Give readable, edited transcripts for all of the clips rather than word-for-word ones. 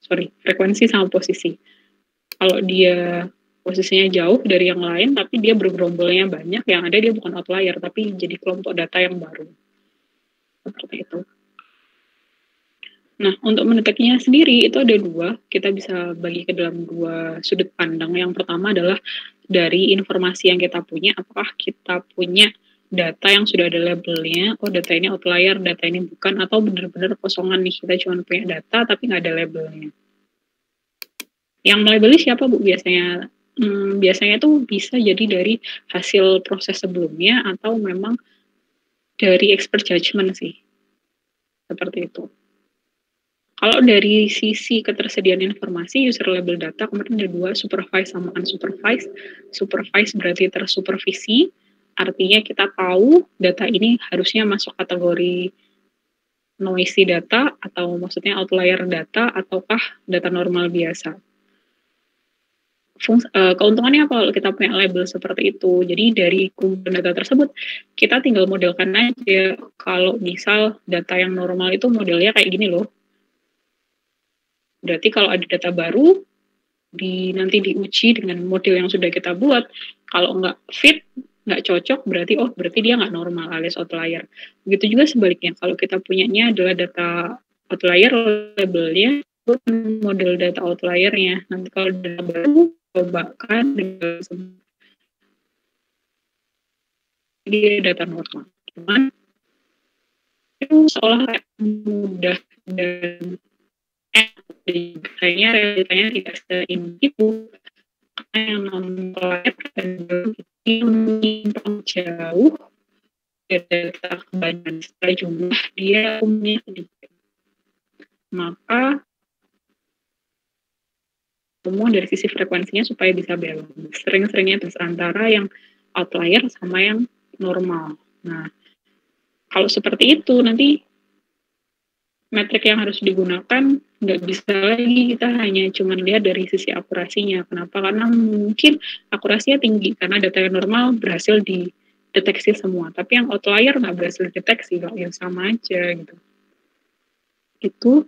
frekuensi sama posisi. Kalau dia posisinya jauh dari yang lain, tapi dia bergerombolnya banyak, yang ada dia bukan outlier, tapi jadi kelompok data yang baru. Seperti itu. Nah, untuk mendeteknya sendiri itu ada dua, kita bisa bagi ke dalam dua sudut pandang. Yang pertama adalah dari informasi yang kita punya, apakah kita punya data yang sudah ada labelnya, oh data ini outlier, data ini bukan, atau benar-benar kosongan nih, kita cuma punya data tapi nggak ada labelnya. Yang melabeli siapa Bu biasanya? Biasanya tuh bisa jadi dari hasil proses sebelumnya atau memang dari expert judgment sih. Seperti itu. Kalau dari sisi ketersediaan informasi, user label data, kemudian ada dua, supervised sama unsupervised. Supervised berarti tersupervisi, artinya kita tahu data ini harusnya masuk kategori noisy data, atau maksudnya outlier data, ataukah data normal biasa. Keuntungannya apa kalau kita punya label seperti itu? Jadi dari kumpulan data tersebut, kita tinggal modelkan aja. Kalau misal data yang normal itu modelnya kayak gini loh. Berarti kalau ada data baru, nanti diuji dengan model yang sudah kita buat. Kalau nggak fit, nggak cocok, berarti dia nggak normal alias outlier. Begitu juga sebaliknya, kalau kita punyanya adalah data outlier, labelnya model data outliernya. Nanti kalau data baru, cobakan dia data normal. Cuman itu seolah mudah dan kayaknya realitanya tidak seindah itu. Karena yang non-outlier menyimpang jauh dari data kebanyakan setelah jumlah dia umumnya sedikit. Maka semua dari sisi frekuensinya supaya bisa balance. Sering-seringnya terus antara yang outlier sama yang normal. Nah, kalau seperti itu nanti metrik yang harus digunakan nggak bisa lagi kita hanya cuma lihat dari sisi akurasinya. Kenapa? Karena mungkin akurasinya tinggi karena data yang normal berhasil dideteksi semua. Tapi yang outlier nggak berhasil dideteksi, kok yang sama aja gitu. Itu.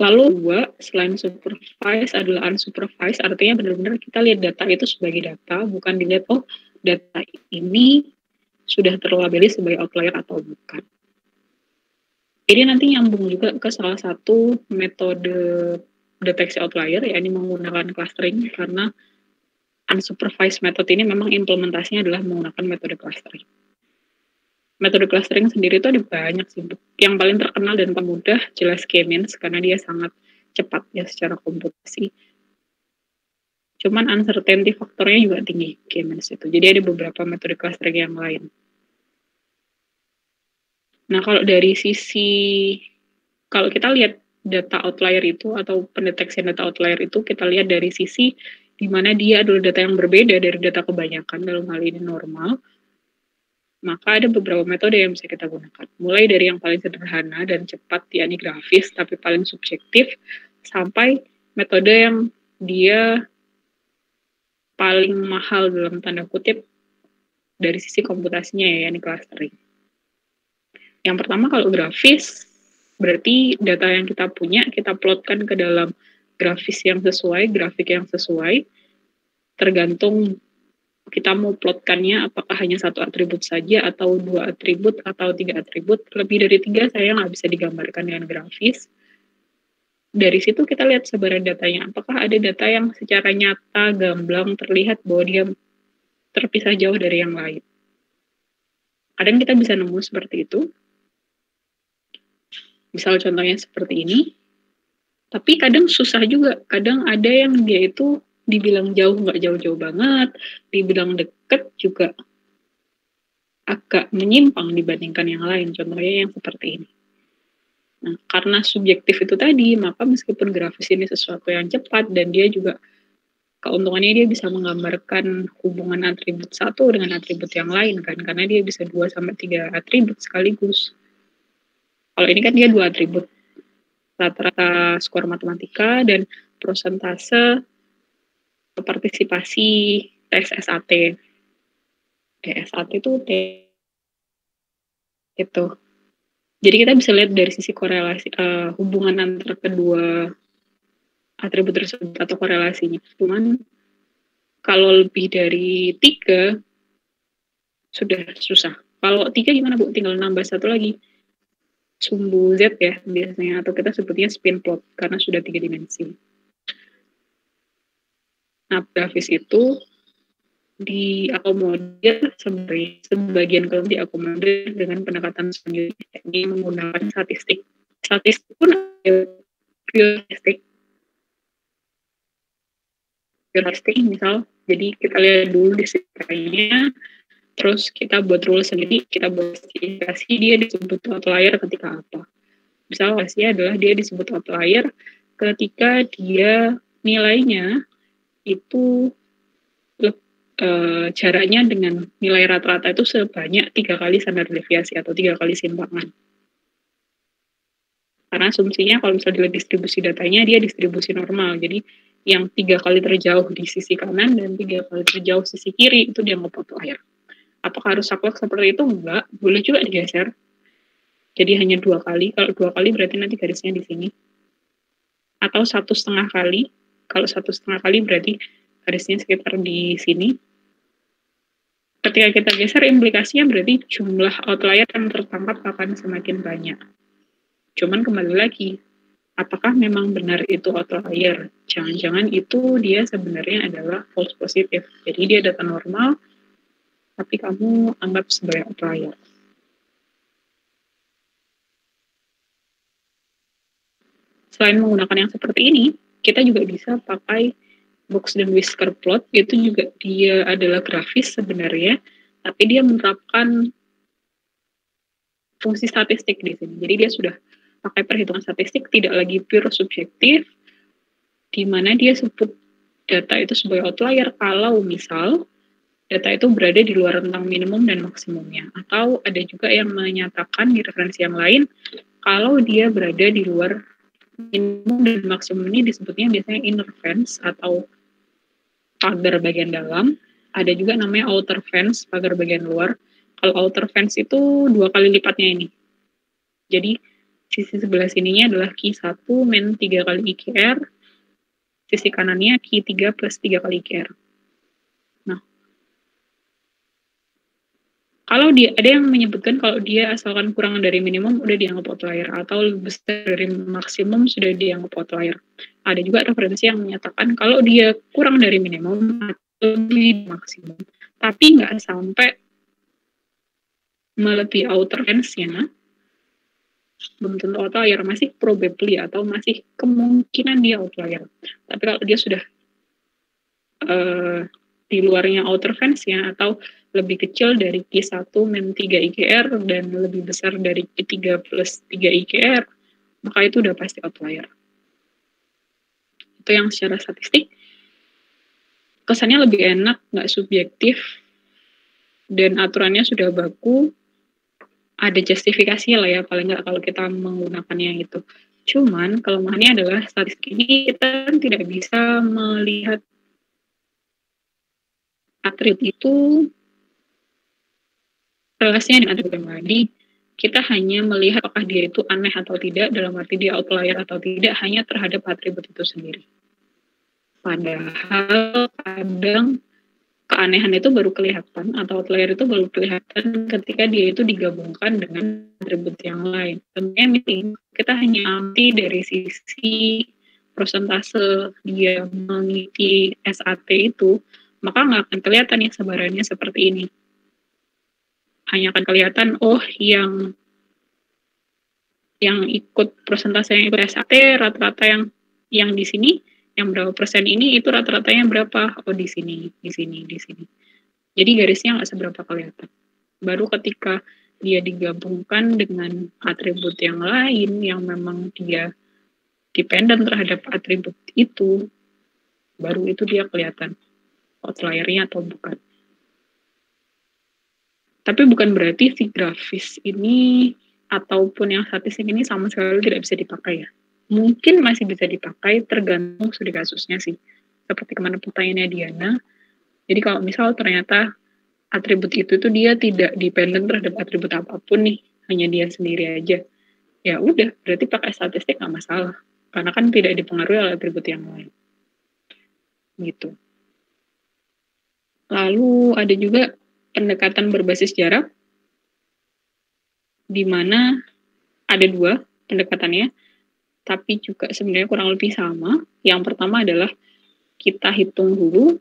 Lalu dua, selain supervised adalah unsupervised, artinya benar-benar kita lihat data itu sebagai data, bukan dilihat, oh data ini sudah terlabeli sebagai outlier atau bukan. Jadi nanti nyambung juga ke salah satu metode deteksi outlier, yakni menggunakan clustering, karena unsupervised method ini memang implementasinya adalah menggunakan metode clustering. Metode clustering sendiri itu ada banyak sih. Yang paling terkenal dan paling mudah jelas K-means, karena dia sangat cepat ya secara komputasi. Cuman uncertainty faktornya juga tinggi K-means itu. Jadi ada beberapa metode clustering yang lain. Nah, kalau dari sisi, kalau kita lihat data outlier itu atau pendeteksian data outlier itu, kita lihat dari sisi di mana dia adalah data yang berbeda dari data kebanyakan, dalam hal ini normal, maka ada beberapa metode yang bisa kita gunakan. Mulai dari yang paling sederhana dan cepat, yakni grafis, tapi paling subjektif, sampai metode yang dia paling mahal dalam tanda kutip dari sisi komputasinya ya, yakni clustering. Yang pertama kalau grafis, berarti data yang kita punya, kita plotkan ke dalam grafis yang sesuai, grafik yang sesuai, tergantung kita mau plotkannya apakah hanya satu atribut saja, atau dua atribut, atau tiga atribut. Lebih dari tiga saya nggak bisa digambarkan dengan grafis. Dari situ kita lihat sebaran datanya, apakah ada data yang secara nyata, gamblang, terlihat bahwa dia terpisah jauh dari yang lain. Kadang kita bisa nemu seperti itu. Misal contohnya seperti ini, tapi kadang susah juga. Kadang ada yang dia itu dibilang jauh, nggak jauh-jauh banget, dibilang deket juga agak menyimpang dibandingkan yang lain. Contohnya yang seperti ini. Nah, karena subjektif itu tadi, maka meskipun grafis ini sesuatu yang cepat dan dia juga keuntungannya dia bisa menggambarkan hubungan atribut satu dengan atribut yang lain kan, karena dia bisa 2-3 atribut sekaligus. Kalau ini kan dia 2 atribut, rata-rata skor matematika dan prosentase partisipasi tes SAT. SAT itu itu. Jadi kita bisa lihat dari sisi korelasi hubungan antara kedua atribut tersebut atau korelasinya. Cuman kalau lebih dari 3 sudah susah. Kalau 3 gimana Bu? Tinggal nambah satu lagi. Sumbu Z ya biasanya, atau kita sebutnya spin plot karena sudah 3 dimensi. Nah, grafis itu diakomodir sebagian kalau diakomodir dengan pendekatan sendiri, yakni menggunakan statistik. Statistik pun ada pure statistik misal, jadi kita lihat dulu disiplinnya, terus kita buat rule sendiri, kita buat spesifikasi dia disebut outlier ketika apa. Misal hasilnya adalah dia disebut outlier ketika dia nilainya itu jaraknya dengan nilai rata-rata itu sebanyak 3 kali standar deviasi atau 3 kali simpangan. Karena asumsinya kalau misalnya dilihat distribusi datanya, dia distribusi normal. Jadi yang 3 kali terjauh di sisi kanan dan 3 kali terjauh sisi kiri itu dianggap outlier. Apakah harus saklek seperti itu? Enggak, boleh juga digeser. Jadi hanya 2 kali. Kalau 2 kali berarti nanti garisnya di sini. Atau 1,5 kali. Kalau 1,5 kali berarti garisnya sekitar di sini. Ketika kita geser, implikasinya berarti jumlah outlier yang tertangkap akan semakin banyak. Cuman kembali lagi, apakah memang benar itu outlier? Jangan-jangan itu dia sebenarnya adalah false positive. Jadi dia data normal, tapi kamu anggap sebagai outlier. Selain menggunakan yang seperti ini, kita juga bisa pakai box dan whisker plot. Itu juga dia adalah grafis sebenarnya, tapi dia menerapkan fungsi statistik di sini. Jadi dia sudah pakai perhitungan statistik, tidak lagi pure subjektif, di mana dia sebut data itu sebagai outlier kalau misal data itu berada di luar rentang minimum dan maksimumnya. Atau ada juga yang menyatakan di referensi yang lain, kalau dia berada di luar minimum dan maksimum ini disebutnya biasanya inner fence atau pagar bagian dalam. Ada juga namanya outer fence, pagar bagian luar. Kalau outer fence itu 2 kali lipatnya ini. Jadi sisi sebelah sininya adalah Q1 min 3 kali IQR, sisi kanannya Q3 plus 3 kali IQR. Nah, kalau dia ada yang menyebutkan kalau dia asalkan kurang dari minimum udah dianggap outlier, atau lebih besar dari maksimum sudah dianggap outlier. Ada juga referensi yang menyatakan kalau dia kurang dari minimum atau lebih maksimum, tapi nggak sampai melebihi outer fence-nya, belum tentu outlier, masih probably atau masih kemungkinan dia outlier. Tapi kalau dia sudah di luarnya outer fence-nya atau lebih kecil dari Q1 min 3 IQR dan lebih besar dari Q3 plus 3 IQR, maka itu udah pasti outlier. Itu yang secara statistik kesannya lebih enak, nggak subjektif, dan aturannya sudah baku, ada justifikasinya lah ya, paling nggak kalau kita menggunakannya itu. Cuman kelemahannya adalah statistik ini kita tidak bisa melihat atribut itu relasinya dengan atribut yang lain. Kita hanya melihat apakah dia itu aneh atau tidak, dalam arti dia outlier atau tidak, hanya terhadap atribut itu sendiri. Padahal kadang keanehan itu baru kelihatan atau outlier itu baru kelihatan ketika dia itu digabungkan dengan atribut yang lain. Tentunya kita hanya amati dari sisi persentase dia mengikuti SAT itu, maka nggak akan kelihatan nih sebarannya seperti ini. Hanya akan kelihatan, oh yang ikut persentase yang ikut SAT rata-rata yang di sini, yang berapa persen ini itu rata-ratanya berapa? Oh di sini. Jadi garisnya nggak seberapa kelihatan. Baru ketika dia digabungkan dengan atribut yang lain yang memang dia dependen terhadap atribut itu, baru itu dia kelihatan outlier-nya atau bukan. Tapi bukan berarti si grafis ini ataupun yang statistik ini sama sekali tidak bisa dipakai ya. Mungkin masih bisa dipakai tergantung studi kasusnya sih. Seperti kemana pertanyaannya Diana. Jadi kalau misal ternyata atribut itu tuh dia tidak dependen terhadap atribut apapun nih. hanya dia sendiri aja, ya udah berarti pakai statistik nggak masalah karena kan tidak dipengaruhi oleh atribut yang lain gitu. Lalu ada juga pendekatan berbasis jarak di mana ada dua pendekatannya tapi juga sebenarnya kurang lebih sama. Yang pertama adalah kita hitung dulu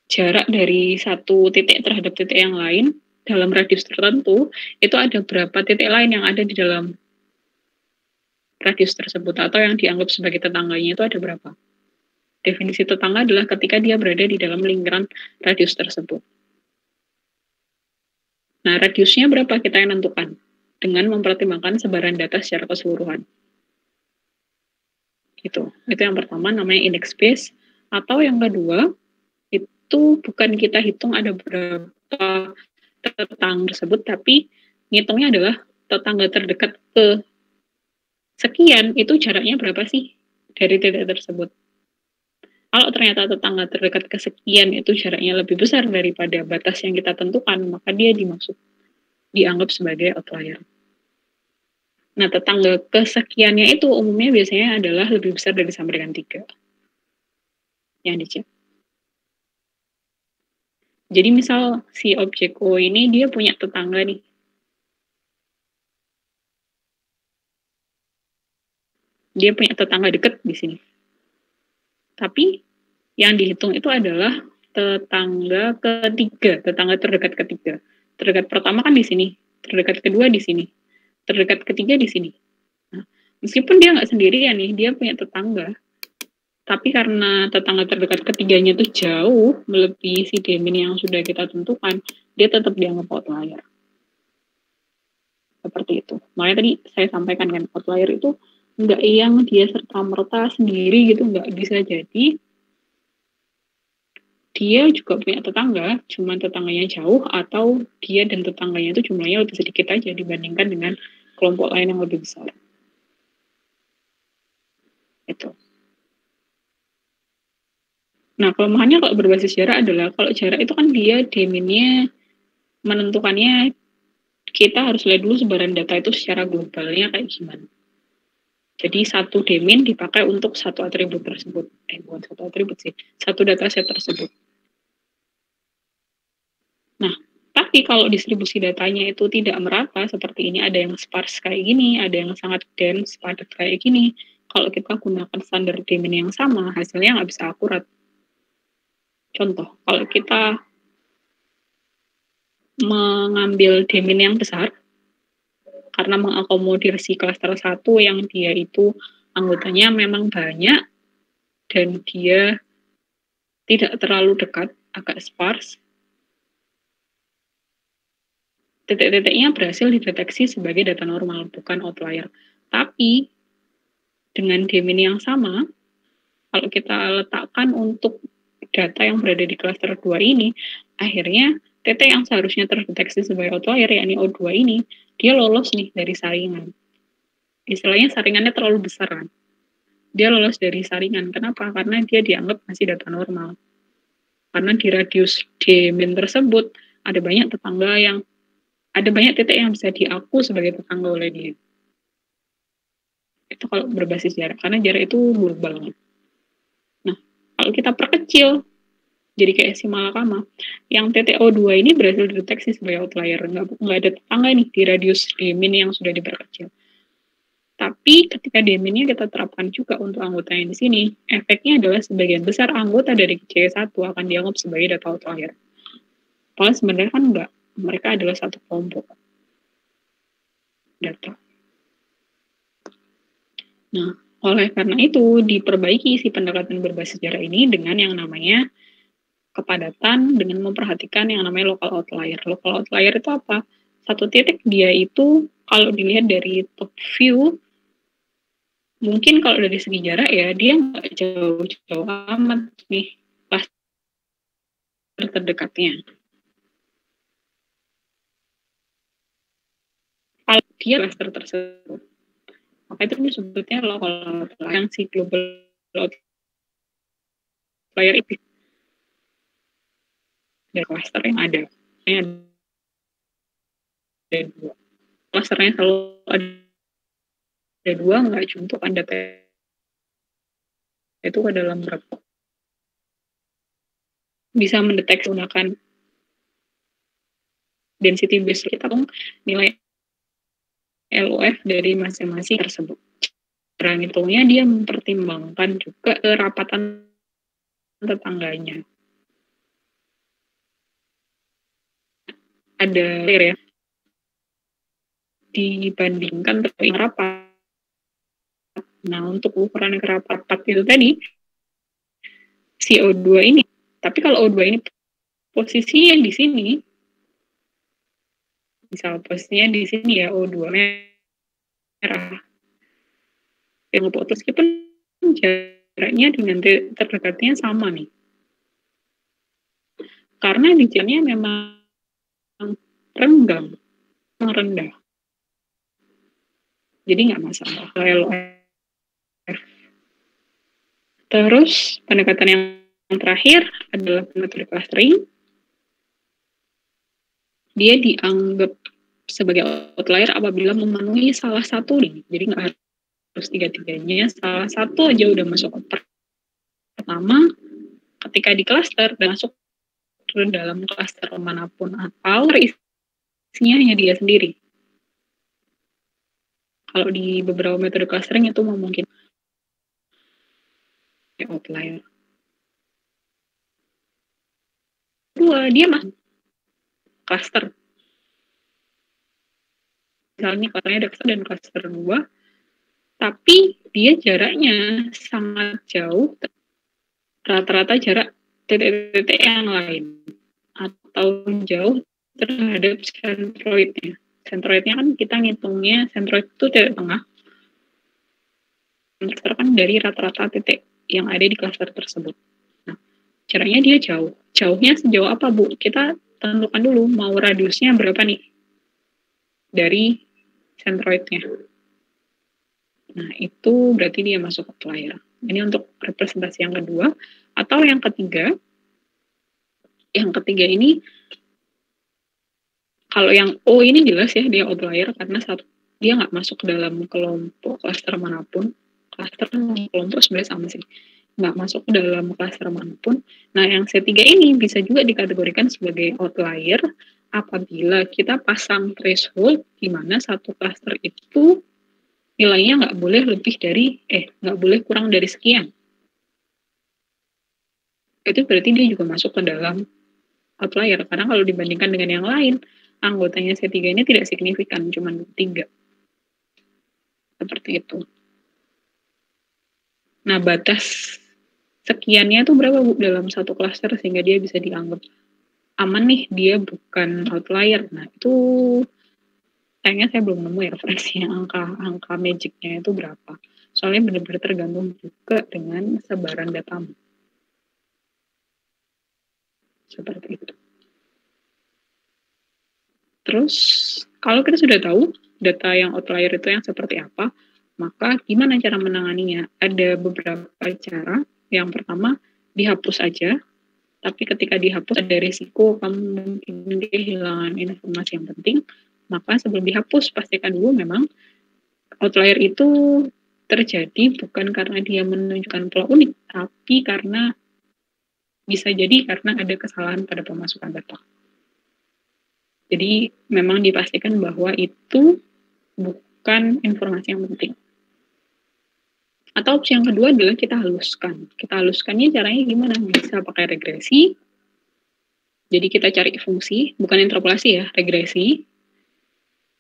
jarak dari satu titik terhadap titik yang lain dalam radius tertentu, itu ada berapa titik lain yang ada di dalam radius tersebut atau yang dianggap sebagai tetangganya itu ada berapa. Definisi tetangga adalah ketika dia berada di dalam lingkaran radius tersebut. Nah, radiusnya berapa kita yang tentukan dengan mempertimbangkan sebaran data secara keseluruhan. Gitu. Itu yang pertama namanya index space, atau yang kedua itu bukan kita hitung ada berapa tetangga tersebut, tapi ngitungnya adalah tetangga terdekat ke sekian itu jaraknya berapa sih dari titik tersebut. Kalau ternyata tetangga terdekat ke sekian itu jaraknya lebih besar daripada batas yang kita tentukan, maka dia dianggap sebagai outlier. Nah, tetangga kesekiannya itu umumnya biasanya adalah lebih besar dari sama dengan 3 yang dicek. Jadi misal si objek O ini dia punya tetangga nih. Dia punya tetangga dekat di sini. Tapi yang dihitung itu adalah tetangga ketiga, tetangga terdekat ketiga. Terdekat pertama kan di sini, terdekat kedua di sini, terdekat ketiga di sini. Nah, meskipun dia nggak sendirian nih, dia punya tetangga, tapi karena tetangga terdekat ketiganya itu jauh melebihi si Demin yang sudah kita tentukan, dia tetap dianggap outlier. Seperti itu. Makanya tadi saya sampaikan kan, outlier itu nggak yang dia serta-merta sendiri gitu, nggak bisa jadi dia juga punya tetangga, cuman tetangganya jauh, atau dia dan tetangganya itu jumlahnya lebih sedikit aja dibandingkan dengan kelompok lain yang lebih besar. Itu. Nah, kelemahannya kalau berbasis jarak adalah kalau jarak itu kan dia deminnya menentukannya kita harus lihat dulu sebaran data itu secara globalnya kayak gimana. Jadi satu demin dipakai untuk satu atribut tersebut. Bukan satu atribut sih, satu dataset tersebut. Nah, tapi kalau distribusi datanya itu tidak merata seperti ini, ada yang sparse kayak gini, ada yang sangat dense, padat kayak gini, kalau kita gunakan standar demin yang sama, hasilnya nggak bisa akurat. Contoh, kalau kita mengambil demin yang besar, karena mengakomodir si klaster 1 yang dia itu anggotanya memang banyak, dan dia tidak terlalu dekat, agak sparse, titik-titiknya berhasil dideteksi sebagai data normal, bukan outlier. Tapi dengan demin yang sama, kalau kita letakkan untuk data yang berada di klaster 2 ini, akhirnya titik yang seharusnya terdeteksi sebagai outlier, yakni O2 ini, dia lolos nih dari saringan. Istilahnya saringannya terlalu besar kan. Dia lolos dari saringan. Kenapa? Karena dia dianggap masih data normal. Karena di radius demin tersebut, ada banyak titik yang bisa diaku sebagai tetangga oleh dia. Itu kalau berbasis jarak, karena jarak itu global. Nah, kalau kita perkecil, jadi kayak si Malakama, yang TTO2 ini berhasil dideteksi sebagai outlier. Nggak ada tetangga nih di radius demin yang sudah diperkecil. Tapi ketika deminnya kita terapkan juga untuk anggota yang di sini, efeknya adalah sebagian besar anggota dari C1 akan dianggap sebagai data outlier. Padahal sebenarnya kan enggak, mereka adalah satu kelompok data. Nah, oleh karena itu diperbaiki si pendekatan berbasis jarak ini dengan yang namanya kepadatan dengan memperhatikan yang namanya local outlier. Local outlier itu apa? Satu titik dia itu kalau dilihat dari top view, mungkin kalau dari segi jarak ya dia nggak jauh-jauh amat nih klaster terdekatnya. Kalau dia klaster tersebut, maka itu disebutnya local outlier yang si global outlier itu dari klaster yang ada. Ada dua. klasternya selalu ada 2, nggak contohkan data itu ke dalam berapa. Bisa mendeteksi menggunakan density base kita nilai LOF dari masing-masing tersebut. Cara ngitungnya dia mempertimbangkan juga kerapatan tetangganya. Ada ya, dibandingkan dengan rapat. Nah, untuk ukuran rapat itu tadi, si O2 ini, tapi kalau O2 ini posisinya di sini, misal posisinya di sini ya, O2 merah, yang putus meskipun jaraknya dengan terdekatnya sama nih. Karena di jalannya memang renggang, rendah. Jadi nggak masalah. LOF. Terus pendekatan yang terakhir adalah metode clustering. Dia dianggap sebagai outlier apabila memenuhi salah satu nih. Jadi nggak harus tiga-tiganya, salah satu aja udah masuk. Pertama, ketika di cluster dan masuk ke dalam cluster manapun atau isinya hanya dia sendiri. Kalau di beberapa metode clustering itu memungkinkan outlier. Kedua, dia masuk cluster. Misalnya clusternya ada cluster dan cluster 2, tapi dia jaraknya sangat jauh, rata-rata jarak titik-titik yang lain, atau jauh terhadap centroidnya. Centroidnya kan kita ngitungnya, centroid itu titik tengah, cluster kan dari rata-rata titik yang ada di cluster tersebut. Nah, jaraknya dia jauh. Jauhnya sejauh apa, Bu? Kita tentukan dulu mau radiusnya berapa nih dari centroidnya. Nah, itu berarti dia masuk outlier. Ini untuk representasi yang kedua. Atau yang ketiga. Yang ketiga ini, kalau yang O ini jelas ya, dia outlier karena dia nggak masuk ke dalam kelompok cluster manapun. Cluster kelompok sebenarnya sama sih. Nggak masuk ke dalam cluster manapun. Nah, yang C3 ini bisa juga dikategorikan sebagai outlier apabila kita pasang threshold di mana satu cluster itu nilainya nggak boleh lebih dari, nggak boleh kurang dari sekian. Itu berarti dia juga masuk ke dalam outlier. Karena kalau dibandingkan dengan yang lain, anggotanya C3 ini tidak signifikan, cuma 3. Seperti itu. Nah, batas sekiannya itu berapa, Bu, dalam satu cluster sehingga dia bisa dianggap aman nih, dia bukan outlier. Nah, itu kayaknya saya belum nemu ya referensinya, angka magicnya itu berapa. Soalnya benar-benar tergantung juga dengan sebaran datamu. Seperti itu. Terus, kalau kita sudah tahu data yang outlier itu yang seperti apa, maka gimana cara menanganinya? Ada beberapa cara. Yang pertama, dihapus aja. Tapi ketika dihapus ada risiko kamu mungkin kehilangan informasi yang penting. Maka sebelum dihapus, pastikan dulu memang outlier itu terjadi bukan karena dia menunjukkan pola unik, tapi karena bisa jadi karena ada kesalahan pada pemasukan data. Jadi memang dipastikan bahwa itu bukan informasi yang penting. Atau opsi yang kedua adalah kita haluskan. Kita haluskannya caranya gimana? Bisa pakai regresi. Jadi kita cari fungsi, bukan interpolasi ya, regresi.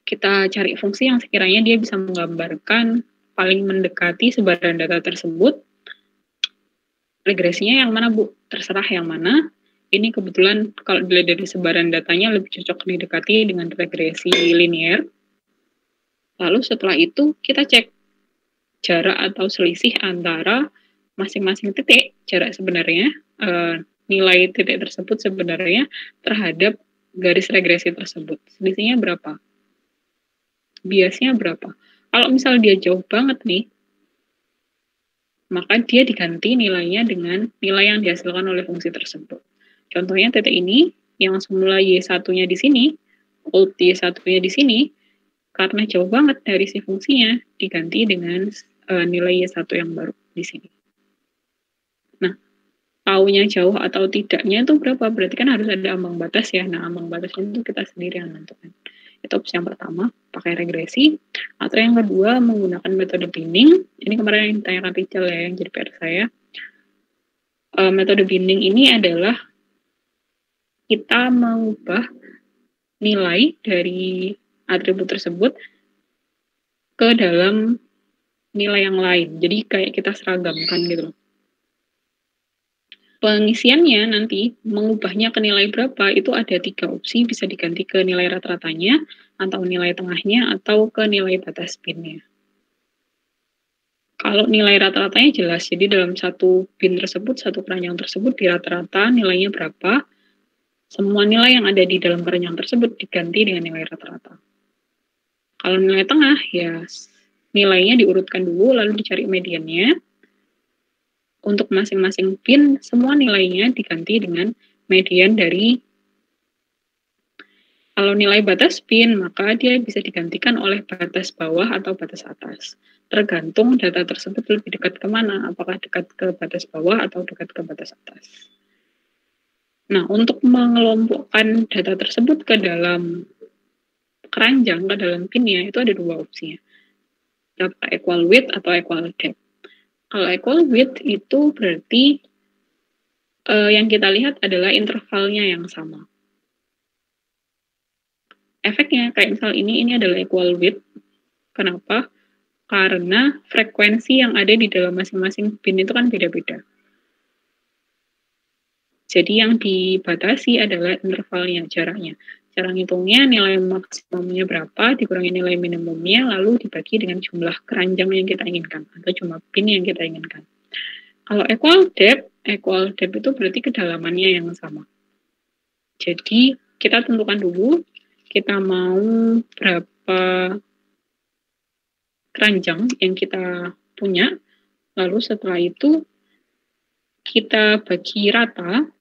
Kita cari fungsi yang sekiranya dia bisa menggambarkan paling mendekati sebaran data tersebut. Regresinya yang mana, Bu? Terserah yang mana. Ini kebetulan kalau dilihat dari sebaran datanya lebih cocok didekati dengan regresi linear. Lalu setelah itu kita cek jarak atau selisih antara masing-masing titik, jarak sebenarnya, nilai titik tersebut sebenarnya terhadap garis regresi tersebut. Selisihnya berapa? Biasnya berapa? Kalau misal dia jauh banget nih, maka dia diganti nilainya dengan nilai yang dihasilkan oleh fungsi tersebut. Contohnya titik ini, yang semula Y1-nya di sini, old Y1-nya di sini, karena jauh banget dari si fungsinya, diganti dengan nilai Y1 yang baru di sini. Nah, taunya jauh atau tidaknya itu berapa? Berarti kan harus ada ambang batas ya. Nah, ambang batasnya itu kita sendiri yang menentukan. Itu opsi yang pertama, pakai regresi. Atau yang kedua, menggunakan metode binning. Ini kemarin yang ditanyakan Rizal ya, yang jadi PR saya. Metode binning ini adalah kita mengubah nilai dari atribut tersebut ke dalam nilai yang lain. Jadi kayak kita seragamkan gitu loh. Pengisiannya nanti mengubahnya ke nilai berapa itu ada 3 opsi, bisa diganti ke nilai rata-ratanya atau nilai tengahnya atau ke nilai batas bin-nya. Kalau nilai rata-ratanya jelas, jadi dalam satu bin tersebut, satu keranjang tersebut di rata-rata nilainya berapa, semua nilai yang ada di dalam keranjang tersebut diganti dengan nilai rata-rata. Kalau nilai tengah, ya nilainya diurutkan dulu lalu dicari mediannya. Untuk masing-masing bin, semua nilainya diganti dengan median dari, kalau nilai batas bin, maka dia bisa digantikan oleh batas bawah atau batas atas. Tergantung data tersebut lebih dekat kemana, apakah dekat ke batas bawah atau dekat ke batas atas. Nah, untuk mengelompokkan data tersebut ke dalam keranjang, ke dalam binnya, itu ada 2 opsinya. Data equal width atau equal depth. Kalau equal width itu berarti yang kita lihat adalah intervalnya yang sama. Efeknya kayak misal ini adalah equal width. Kenapa? Karena frekuensi yang ada di dalam masing-masing bin itu kan beda-beda. Jadi yang dibatasi adalah intervalnya, jaraknya. Cara ngitungnya nilai maksimumnya berapa, dikurangi nilai minimumnya, lalu dibagi dengan jumlah keranjang yang kita inginkan, atau jumlah bin yang kita inginkan. Kalau equal depth itu berarti kedalamannya yang sama. Jadi kita tentukan dulu, kita mau berapa keranjang yang kita punya, lalu setelah itu kita bagi rata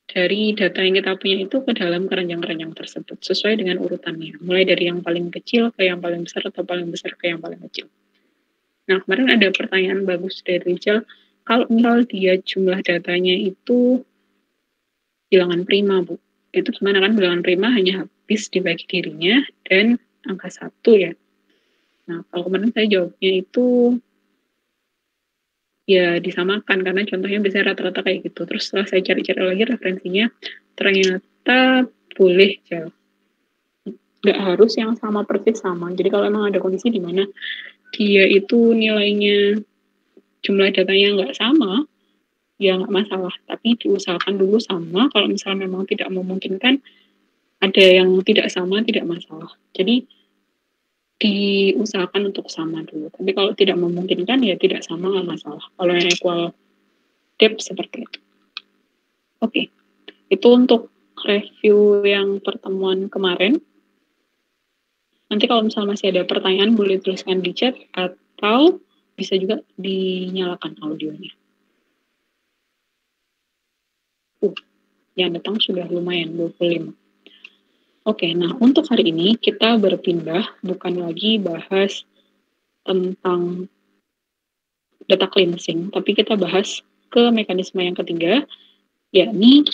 dari data yang kita punya itu ke dalam keranjang-keranjang tersebut, sesuai dengan urutannya. Mulai dari yang paling kecil ke yang paling besar, atau paling besar ke yang paling kecil. Nah, kemarin ada pertanyaan bagus dari Rizal, kalau misal dia jumlah datanya itu bilangan prima, Bu. Itu gimana kan bilangan prima hanya habis dibagi dirinya dan angka 1 ya. Nah, kalau kemarin saya jawabnya itu ya disamakan, karena contohnya biasanya rata-rata kayak gitu. Terus setelah saya cari-cari lagi referensinya, ternyata boleh ya. Nggak harus yang sama persis sama. Jadi kalau emang ada kondisi di mana dia itu nilainya, jumlah datanya nggak sama, ya nggak masalah. Tapi diusahakan dulu sama. Kalau misalnya memang tidak memungkinkan, ada yang tidak sama, tidak masalah. Jadi diusahakan untuk sama dulu. Tapi kalau tidak memungkinkan, ya tidak sama, nggak masalah. Kalau yang equal depth seperti itu. Oke, itu untuk review yang pertemuan kemarin. Nanti kalau misalnya masih ada pertanyaan, boleh tuliskan di chat, atau bisa juga dinyalakan audionya. Yang datang sudah lumayan, 25. Oke, nah untuk hari ini kita berpindah, bukan lagi bahas tentang data cleansing, tapi kita bahas ke mekanisme yang ketiga, yakni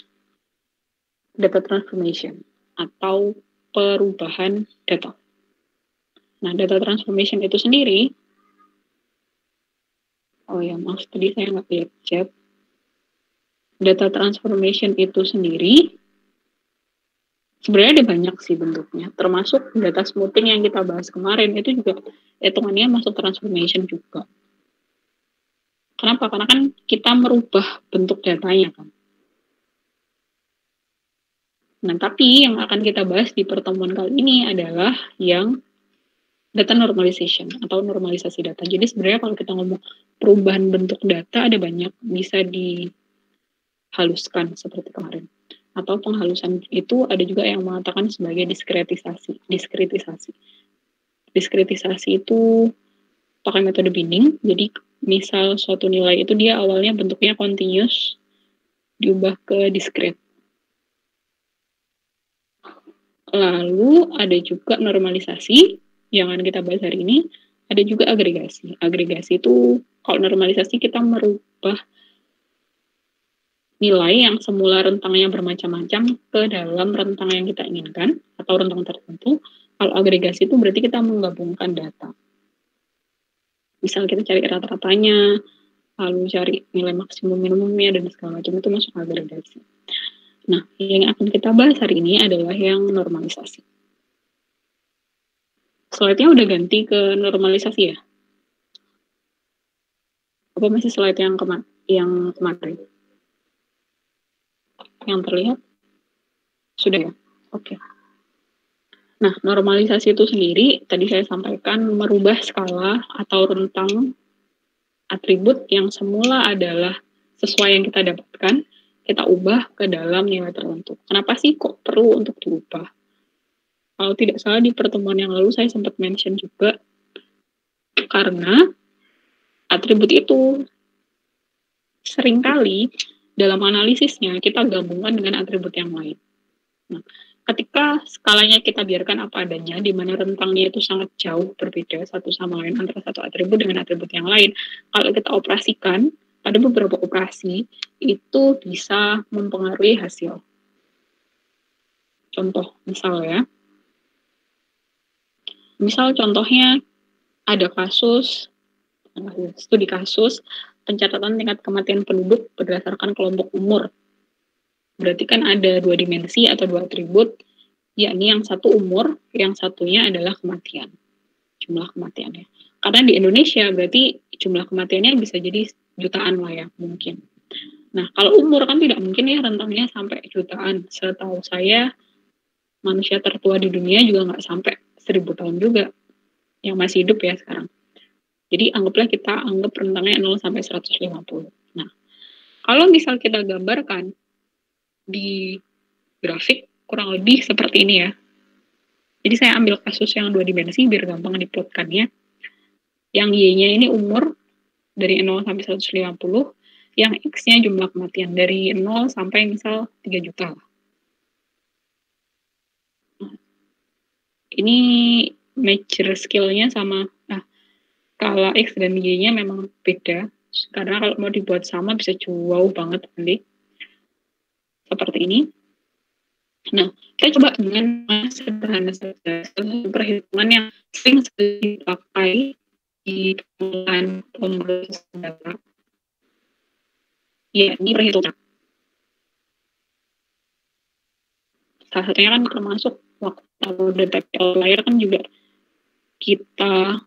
data transformation atau perubahan data. Nah, data transformation itu sendiri, oh ya maaf tadi saya nggak lihat chat. Data transformation itu sendiri sebenarnya ada banyak sih bentuknya, termasuk data smoothing yang kita bahas kemarin, itu juga hitungannya masuk transformation juga. Kenapa? Karena kan kita merubah bentuk datanya kan. Nah, tapi yang akan kita bahas di pertemuan kali ini adalah yang data normalization atau normalisasi data. Jadi sebenarnya kalau kita ngomong perubahan bentuk data ada banyak, bisa dihaluskan seperti kemarin. Atau penghalusan itu ada juga yang mengatakan sebagai diskretisasi. Diskretisasi itu pakai metode binning, jadi misal suatu nilai itu dia awalnya bentuknya continuous, diubah ke discrete. Lalu ada juga normalisasi, yang akan kita bahas hari ini. Ada juga agregasi. Agregasi itu, kalau normalisasi kita merubah nilai yang semula rentangnya bermacam-macam ke dalam rentang yang kita inginkan, atau rentang tertentu. Kalau agregasi itu berarti kita menggabungkan data. Misal kita cari rata-ratanya, lalu cari nilai maksimum minimumnya, dan segala macam, itu masuk agregasi. Nah, yang akan kita bahas hari ini adalah yang normalisasi. Slide-nya udah ganti ke normalisasi ya? Apa masih slide yang kemarin? Yang terlihat? Sudah ya? Oke. Nah, normalisasi itu sendiri, tadi saya sampaikan, merubah skala atau rentang atribut yang semula adalah sesuai yang kita dapatkan, kita ubah ke dalam nilai tertentu. Kenapa sih kok perlu untuk diubah? Kalau tidak salah di pertemuan yang lalu saya sempat mention juga, karena atribut itu seringkali dalam analisisnya kita gabungkan dengan atribut yang lain. Nah, ketika skalanya kita biarkan apa adanya, di mana rentangnya itu sangat jauh berbeda satu sama lain antara satu atribut dengan atribut yang lain, kalau kita operasikan, pada beberapa operasi, itu bisa mempengaruhi hasil. Contoh, misal contohnya ada studi kasus pencatatan tingkat kematian penduduk berdasarkan kelompok umur. Berarti kan ada 2 dimensi atau 2 atribut, yakni yang satu umur, yang satunya adalah kematian, jumlah kematiannya. Karena di Indonesia berarti jumlah kematiannya bisa jadi jutaan lah ya, mungkin. Nah, kalau umur kan tidak mungkin ya rentangnya sampai jutaan. Setahu saya, manusia tertua di dunia juga nggak sampai 1000 tahun juga yang masih hidup ya sekarang. Jadi kita anggap rentangnya 0 sampai 150. Nah, kalau misal kita gambarkan di grafik kurang lebih seperti ini ya. Jadi saya ambil kasus yang 2 dimensi biar gampang diplotkannya. Yang Y-nya ini umur dari 0 sampai 150, yang X-nya jumlah kematian dari 0 sampai misal 3 juta. Ini measure skill-nya sama. Nah, skala X dan Y-nya memang beda. Karena kalau mau dibuat sama bisa jauh banget nanti. Seperti ini. Nah, kita coba dengan sederhana saja. Perhitungan yang sering dipakai di pengolahan pemrosesan data. Ya, ini perhitungan. Salah satunya kan termasuk waktu deteksi outlier kan juga kita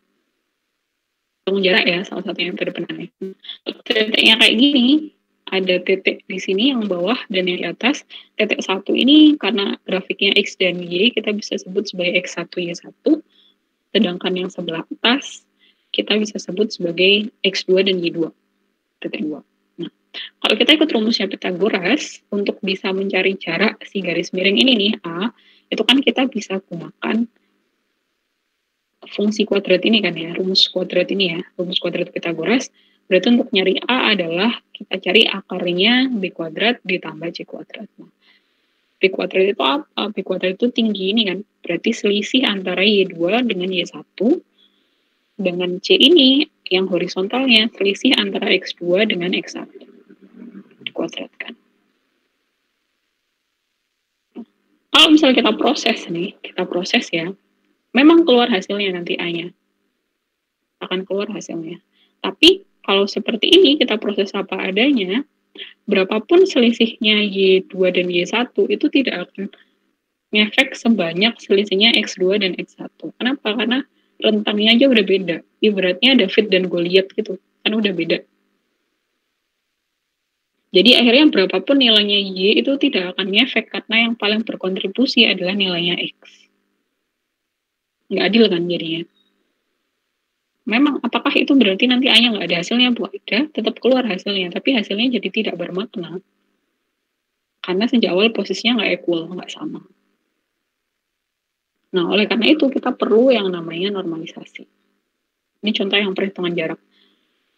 hitung jarak ya, salah satunya yang terdepannya. Titiknya kayak gini, ada titik di sini yang bawah dan yang di atas. Titik 1 ini karena grafiknya X dan Y, kita bisa sebut sebagai X1, Y1. Sedangkan yang sebelah atas, kita bisa sebut sebagai X2 dan Y2. Titik 2. Nah, kalau kita ikut rumusnya Pythagoras, untuk bisa mencari jarak si garis miring ini nih, A, itu kan kita bisa gunakan fungsi kuadrat ini kan ya, rumus kuadrat ini ya, rumus kuadrat Pythagoras. Berarti untuk nyari A adalah kita cari akarnya B kuadrat ditambah C kuadrat. Nah, B kuadrat itu apa? B kuadrat itu tinggi ini kan, berarti selisih antara Y2 dengan Y1 dengan C ini yang horizontalnya selisih antara X2 dengan X1 dikuadratkan. Kalau misalnya kita proses ya, memang keluar hasilnya nanti A-nya. Akan keluar hasilnya. Tapi kalau seperti ini kita proses apa adanya, berapapun selisihnya Y2 dan Y1 itu tidak akan ngefek sebanyak selisihnya X2 dan X1. Kenapa? Karena rentangnya aja udah beda. Ibaratnya David dan Goliat gitu. Kan udah beda. Jadi akhirnya berapapun nilainya Y itu tidak akan ngefek karena yang paling berkontribusi adalah nilainya X. Nggak adil kan jadinya. Memang apakah itu berarti nanti A-nya nggak ada hasilnya? Buat ada, tetap keluar hasilnya. Tapi hasilnya jadi tidak bermakna. Karena sejak awal posisinya nggak equal, nggak sama. Nah, oleh karena itu kita perlu yang namanya normalisasi. Ini contoh yang perhitungan jarak.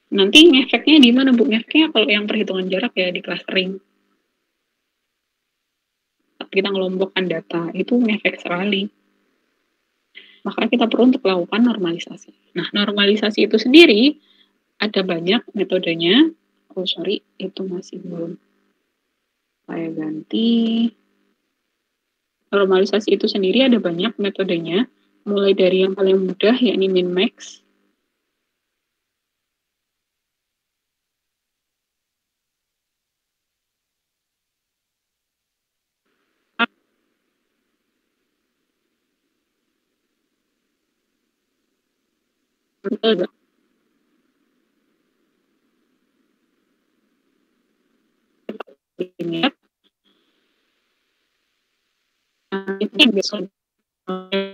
Nanti ngefeknya di mana, Bu? Ngefeknya kalau yang perhitungan jarak ya di clustering. saat kita mengelompokkan data, itu ngefek sekali. Makanya kita perlu untuk melakukan normalisasi. Nah, normalisasi itu sendiri ada banyak metodenya. Oh, sorry, itu masih belum. Saya ganti. Normalisasi itu sendiri ada banyak metodenya, mulai dari yang paling mudah, yakni min-max.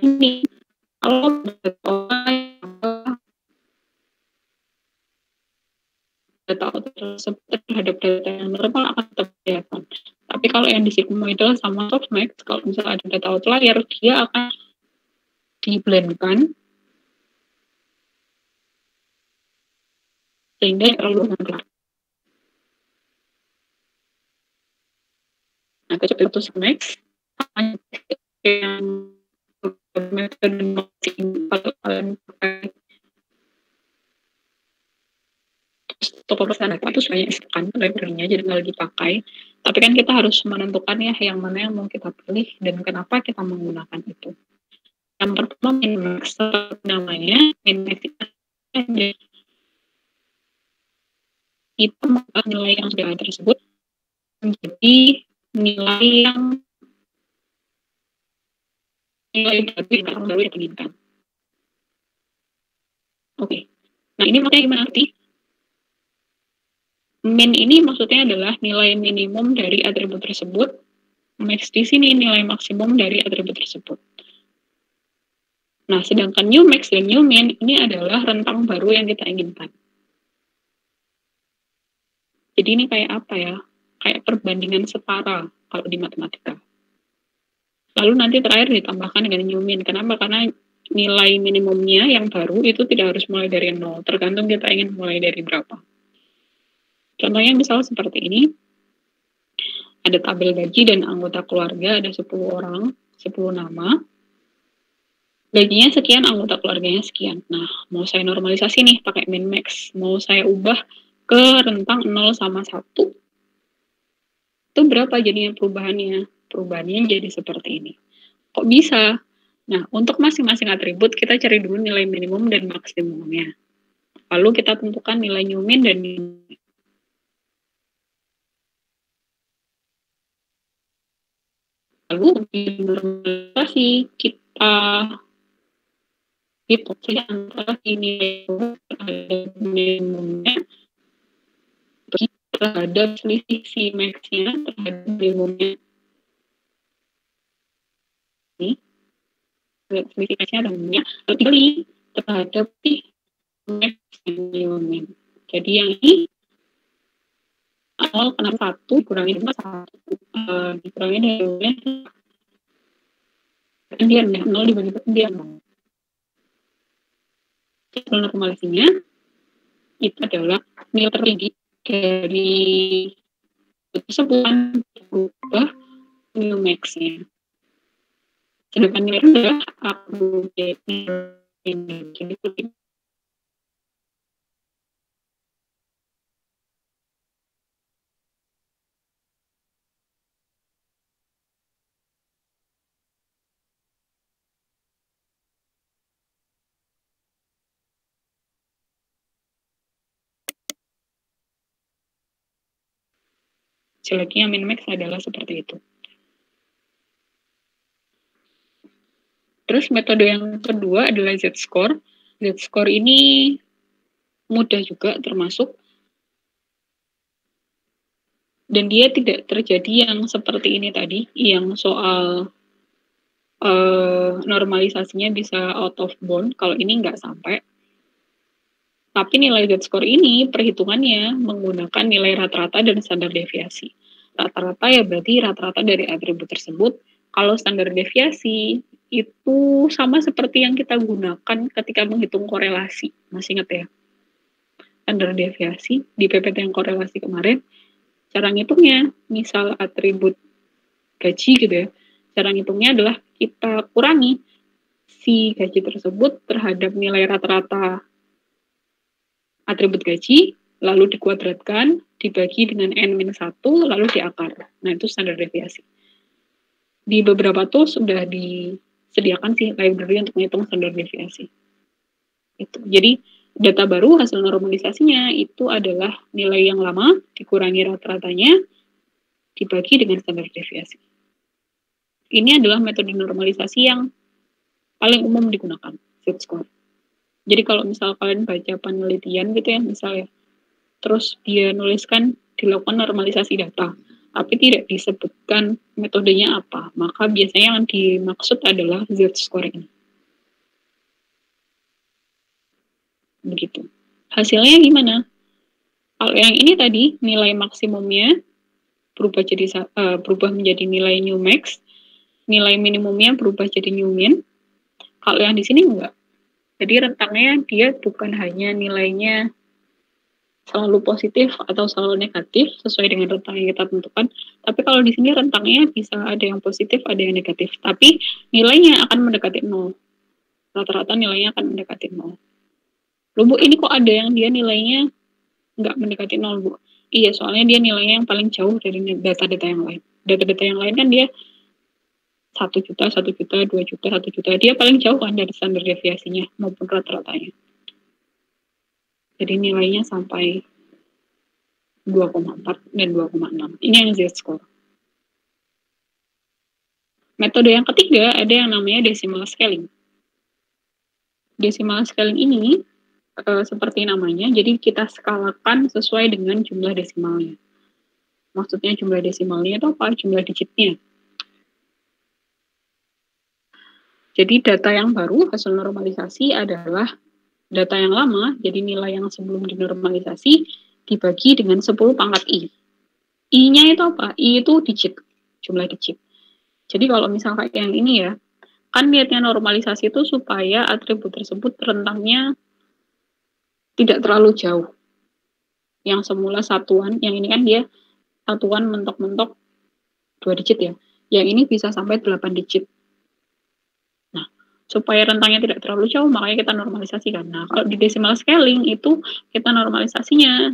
Ini kalau data tersebut terhadap data yang normal akan tetap kelihatan. Tapi kalau yang di sigmoidal sama softmax, kalau misalnya ada data outlier, dia akan di-blend-kan sehingga terlalu nanti. Nah, kecuali itu softmax, yang metode kalau kalian pakai toko pesan itu banyak kan library-nya, jadi nggak dipakai. Tapi kan kita harus menentukan ya yang mana yang mau kita pilih dan kenapa kita menggunakan itu. Yang pertama min-max, namanya min-max kita mengubah nilai yang sudah ada tersebut menjadi nilai baru yang diinginkan. Oke. Nah, ini makanya gimana arti? Min ini maksudnya adalah nilai minimum dari atribut tersebut. Max di sini nilai maksimum dari atribut tersebut. Nah, sedangkan new max dan new min ini adalah rentang baru yang kita inginkan. Jadi ini kayak apa ya? Kayak perbandingan setara kalau di matematika. Lalu nanti terakhir ditambahkan dengan new min. Kenapa? Karena nilai minimumnya yang baru itu tidak harus mulai dari 0. Tergantung kita ingin mulai dari berapa. Contohnya misal seperti ini. Ada tabel gaji dan anggota keluarga, ada 10 orang, 10 nama. Gajinya sekian, anggota keluarganya sekian. Nah, mau saya normalisasi nih pakai min max. Mau saya ubah ke rentang 0 sama 1. Itu berapa jadinya perubahannya? Perubahannya jadi seperti ini. Kok bisa? Nah, untuk masing-masing atribut, kita cari dulu nilai minimum dan maksimumnya. Lalu kita tentukan nilai new min dan new min. Lalu di normalisasi kita hitung saja antara nilai minimumnya terhadap selisih si max-nya terhadap minimumnya. Ini selisih max-nya dan minimumnya lalu dibeli terhadap si max dan minimumnya. Jadi yang ini 0 kena 1 dikurangi 1 dikurangi minimumnya kemudian ya 0 dibagi kemudian 0. Normalisasinya itu adalah nilai tertinggi dari tersebut berubah new max-nya. Sedangkan nilai rendah aku jadi jeleknya min max adalah seperti itu. Terus metode yang kedua adalah Z-score. Z-score ini mudah juga termasuk. Dan dia tidak terjadi yang seperti ini tadi, yang soal normalisasinya bisa out of bound. Kalau ini nggak sampai. Tapi nilai Z-score ini perhitungannya menggunakan nilai rata-rata dan standar deviasi. Rata-rata ya berarti rata-rata dari atribut tersebut. Kalau standar deviasi itu sama seperti yang kita gunakan ketika menghitung korelasi. Masih ingat ya? Standar deviasi di PPT yang korelasi kemarin, cara ngitungnya, misal atribut gaji gitu ya. Cara ngitungnya adalah kita kurangi si gaji tersebut terhadap nilai rata-rata atribut gaji, lalu dikuadratkan, dibagi dengan N-1, lalu diakar. Nah, itu standar deviasi. Di beberapa tools sudah disediakan sih library untuk menghitung standar deviasi. Itu. Jadi, data baru hasil normalisasinya itu adalah nilai yang lama dikurangi rata-ratanya, dibagi dengan standar deviasi. Ini adalah metode normalisasi yang paling umum digunakan, Z-score. Jadi kalau misal kalian baca penelitian gitu ya, misalnya, terus dia nuliskan dilakukan normalisasi data, tapi tidak disebutkan metodenya apa, maka biasanya yang dimaksud adalah Z-score ini. Begitu. Hasilnya gimana? Kalau yang ini tadi, nilai maksimumnya berubah menjadi nilai new max, nilai minimumnya berubah jadi new min. Kalau yang di sini enggak. Jadi rentangnya dia bukan hanya nilainya selalu positif atau selalu negatif sesuai dengan rentang yang kita tentukan, tapi kalau di sini rentangnya bisa ada yang positif, ada yang negatif, tapi nilainya akan mendekati 0. Rata-rata nilainya akan mendekati 0. Loh Bu, ini kok ada yang dia nilainya nggak mendekati 0, Bu? Iya, soalnya dia nilainya yang paling jauh dari data-data yang lain. Data-data yang lain kan dia 1 juta, 1 juta, 2 juta, 1 juta. Dia paling jauh kan dari standar deviasinya maupun rata-ratanya. Jadi nilainya sampai 2,4 dan 2,6. Ini yang Z-score. Metode yang ketiga ada yang namanya decimal scaling. Decimal scaling ini seperti namanya, jadi kita skalakan sesuai dengan jumlah desimalnya. Maksudnya jumlah desimalnya itu apa? Jumlah digitnya. Jadi data yang baru hasil normalisasi adalah data yang lama, jadi nilai yang sebelum dinormalisasi dibagi dengan 10 pangkat I. I-nya itu apa? I itu digit, jumlah digit. Jadi kalau misalnya kayak yang ini ya, kan niatnya normalisasi itu supaya atribut tersebut rentangnya tidak terlalu jauh. Yang semula satuan, yang ini kan dia satuan mentok-mentok 2 digit ya. Yang ini bisa sampai 8 digit. Nah, supaya rentangnya tidak terlalu jauh, makanya kita normalisasikan. Nah, kalau di decimal scaling itu kita normalisasinya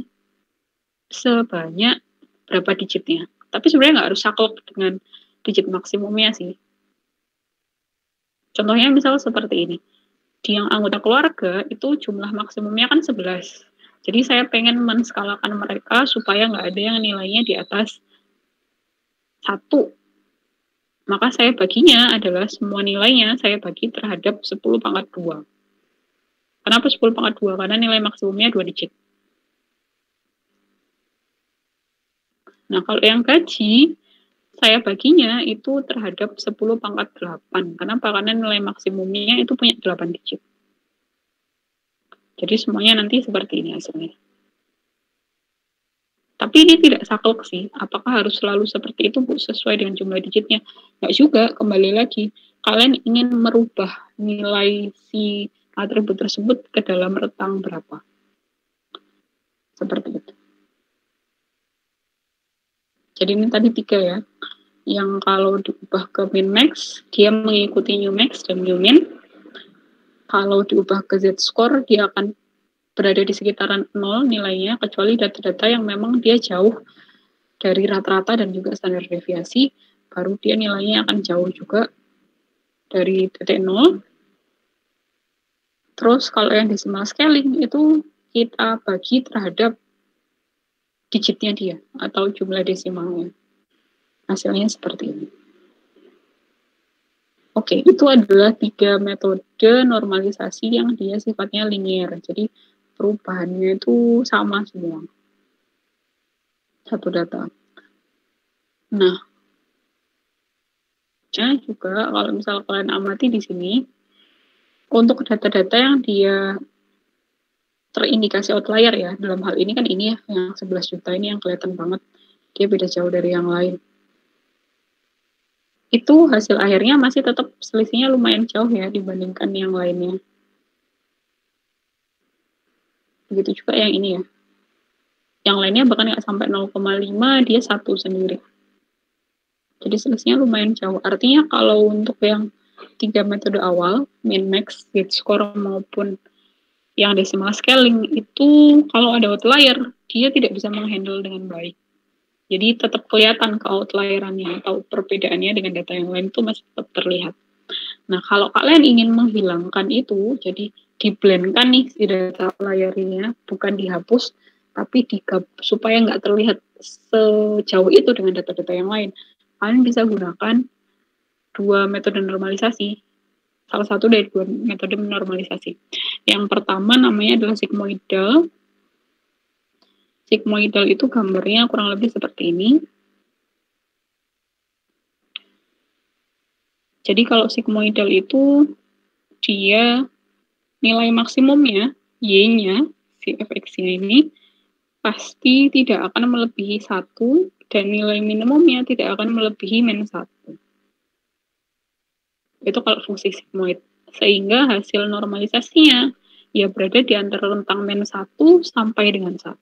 sebanyak berapa digitnya. Tapi sebenarnya nggak harus saklek dengan digit maksimumnya sih. Contohnya misal seperti ini. Di yang anggota keluarga itu jumlah maksimumnya kan 11. Jadi saya pengen menskalakan mereka supaya nggak ada yang nilainya di atas 1. Maka saya baginya adalah semua nilainya saya bagi terhadap 10 pangkat 2. Kenapa 10 pangkat 2? Karena nilai maksimumnya 2 digit. Nah, kalau yang gaji, saya baginya itu terhadap 10 pangkat 8. Kenapa? Karena nilai maksimumnya itu punya 8 digit. Jadi semuanya nanti seperti ini hasilnya. Tapi ini tidak saklek sih. Apakah harus selalu seperti itu, Bu, sesuai dengan jumlah digitnya? Nggak juga, kembali lagi. Kalian ingin merubah nilai si atribut tersebut ke dalam rentang berapa? Seperti itu. Jadi ini tadi 3 ya. Yang kalau diubah ke min max, dia mengikuti new max dan new min. Kalau diubah ke Z-score, dia akan berada di sekitaran 0 nilainya, kecuali data-data yang memang dia jauh dari rata-rata dan juga standar deviasi, baru dia nilainya akan jauh juga dari titik 0. Terus kalau yang decimal scaling itu kita bagi terhadap digitnya dia atau jumlah desimalnya. Hasilnya seperti ini. Oke, itu adalah 3 metode normalisasi yang dia sifatnya linear. Jadi perubahannya itu sama semua. Satu data. Nah, juga kalau misal kalian amati di sini, untuk data-data yang dia terindikasi outlier ya, dalam hal ini kan ini ya, yang 11 juta ini yang kelihatan banget, dia beda jauh dari yang lain. Itu hasil akhirnya masih tetap selisihnya lumayan jauh ya dibandingkan yang lainnya. Begitu juga yang ini ya. Yang lainnya bahkan nggak sampai 0,5, dia 1 sendiri. Jadi selisihnya lumayan jauh. Artinya kalau untuk yang 3 metode awal, min, max, z-score maupun yang decimal scaling itu kalau ada outlier, dia tidak bisa menghandle dengan baik. Jadi tetap kelihatan ke outlierannya atau perbedaannya dengan data yang lain itu masih tetap terlihat. Nah, kalau kalian ingin menghilangkan itu, jadi di-blend-kan nih si data outlier-nya, bukan dihapus, tapi supaya nggak terlihat sejauh itu dengan data-data yang lain. Kalian bisa gunakan 2 metode normalisasi. Salah satu dari 2 metode normalisasi. Yang pertama namanya adalah sigmoidal. Sigmoidal itu gambarnya kurang lebih seperti ini. Jadi kalau sigmoidal itu dia nilai maksimumnya, Y-nya, si fx-nya ini, pasti tidak akan melebihi 1, dan nilai minimumnya tidak akan melebihi -1. Itu kalau fungsi sigmoid. Sehingga hasil normalisasinya ya berada di antara rentang -1 sampai dengan 1.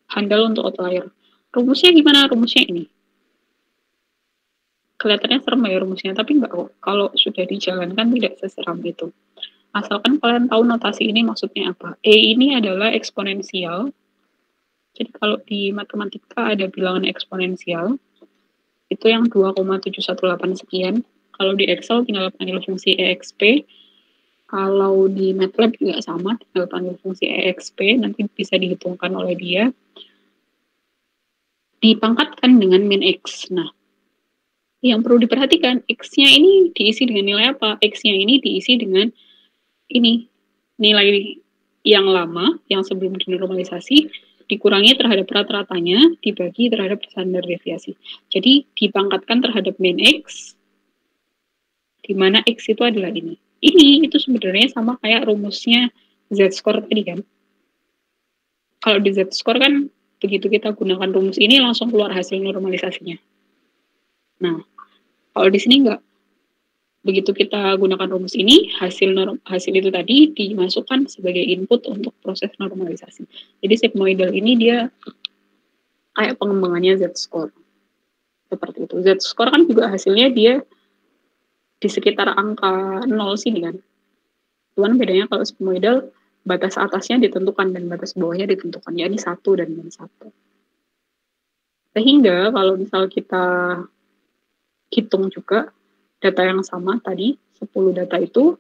Handal untuk outlier. Rumusnya gimana? Rumusnya ini. Kelihatannya serem ya rumusnya, tapi enggak kok. Kalau sudah dijalankan tidak seseram itu. Asalkan kalian tahu notasi ini maksudnya apa. E ini adalah eksponensial. Jadi kalau di matematika ada bilangan eksponensial, itu yang 2,718 sekian. Kalau di Excel tinggal panggil fungsi EXP. Kalau di MATLAB juga sama, tinggal panggil fungsi EXP, nanti bisa dihitungkan oleh dia. Dipangkatkan dengan min X. Nah, yang perlu diperhatikan, X-nya ini diisi dengan nilai apa? X-nya ini diisi dengan ini, nilai yang lama, yang sebelum dinormalisasi, dikurangi terhadap rata-ratanya, dibagi terhadap standar deviasi. Jadi, dipangkatkan terhadap min X, di mana X itu adalah ini. Ini itu sebenarnya sama kayak rumusnya z-score tadi kan. Kalau di z-score kan begitu kita gunakan rumus ini langsung keluar hasil normalisasinya. Nah, kalau di sini enggak. Begitu kita gunakan rumus ini, hasil itu tadi dimasukkan sebagai input untuk proses normalisasi. Jadi sigmoidal ini dia kayak pengembangannya z-score. Seperti itu. Z-score kan juga hasilnya dia di sekitar angka 0 sini kan. Cuman bedanya kalau sigmoidal batas atasnya ditentukan dan batas bawahnya ditentukan, yakni 1 dan -1. Sehingga kalau misal kita hitung juga data yang sama tadi, 10 data itu,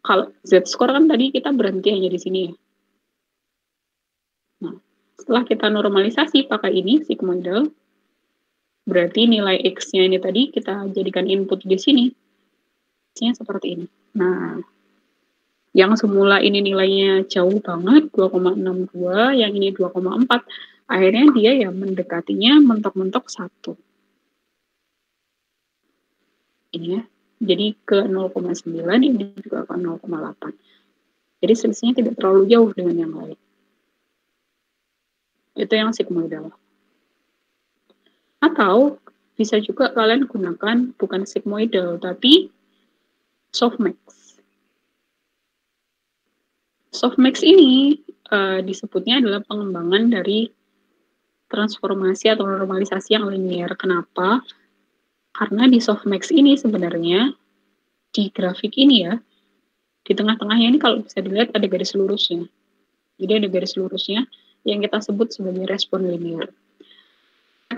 kalau z-score kan tadi kita berhenti hanya di sini ya. Nah, setelah kita normalisasi pakai ini, sigmoidal, berarti nilai X-nya ini tadi kita jadikan input di sini. X-nya seperti ini. Nah, yang semula ini nilainya jauh banget, 2,62, yang ini 2,4, akhirnya dia ya mendekatinya mentok-mentok 1. Ini ya, jadi ke 0,9, ini juga ke 0,8. Jadi selisihnya tidak terlalu jauh dengan yang lain. Itu yang sigmoidal. Atau bisa juga kalian gunakan bukan sigmoidal, tapi softmax. Softmax ini disebutnya adalah pengembangan dari transformasi atau normalisasi yang linear. Kenapa? Karena di softmax ini sebenarnya, di grafik ini ya, di tengah-tengahnya ini kalau bisa dilihat ada garis lurusnya. Jadi ada garis lurusnya yang kita sebut sebagai respon linear.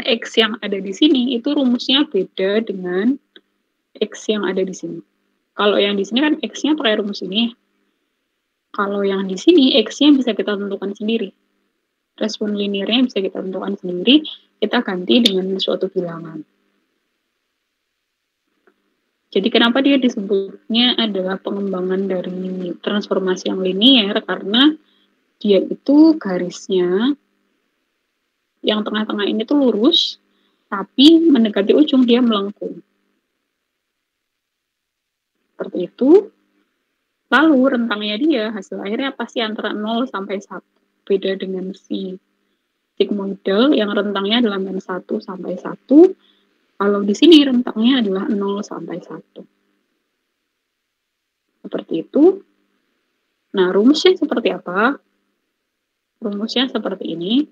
X yang ada di sini itu rumusnya beda dengan X yang ada di sini. Kalau yang di sini kan X-nya pakai rumus ini. Kalau yang di sini X-nya bisa kita tentukan sendiri. Respon linearnya bisa kita tentukan sendiri, kita ganti dengan suatu bilangan. Jadi kenapa dia disebutnya adalah pengembangan dari transformasi yang linear, karena dia itu garisnya yang tengah-tengah ini tuh lurus, tapi mendekati ujung dia melengkung. Seperti itu. Lalu rentangnya dia, hasil akhirnya pasti antara 0 sampai 1. Beda dengan si sigmoidal yang rentangnya adalah -1 sampai 1. Kalau di sini rentangnya adalah 0 sampai 1. Seperti itu. Nah, rumusnya seperti apa? Rumusnya seperti ini.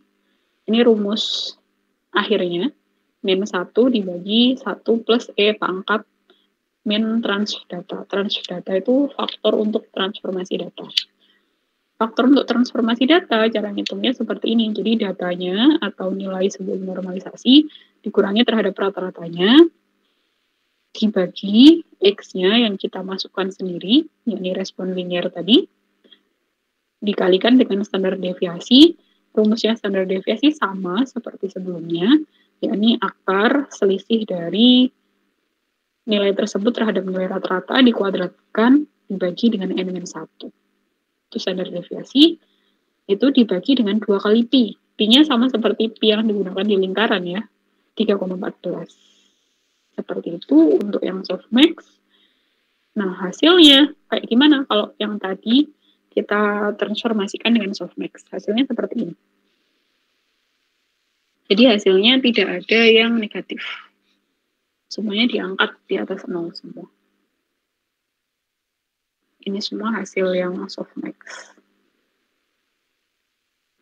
Ini rumus akhirnya min 1 dibagi 1 plus E pangkat min trans data. Trans data itu faktor untuk transformasi data. Faktor untuk transformasi data, cara ngitungnya seperti ini. Jadi datanya atau nilai sebelum normalisasi dikurangi terhadap rata-ratanya, dibagi X-nya yang kita masukkan sendiri, yakni respon linear tadi, dikalikan dengan standar deviasi. Rumusnya standar deviasi sama seperti sebelumnya, yakni akar selisih dari nilai tersebut terhadap nilai rata-rata dikuadratkan dibagi dengan N-1. Itu standar deviasi, itu dibagi dengan 2 kali pi. Pi-nya sama seperti pi yang digunakan di lingkaran ya, 3,14. Seperti itu untuk yang softmax. Nah, hasilnya kayak gimana kalau yang tadi kita transformasikan dengan softmax? Hasilnya seperti ini. Jadi hasilnya tidak ada yang negatif. Semuanya diangkat di atas 0 semua. Ini semua hasil yang softmax.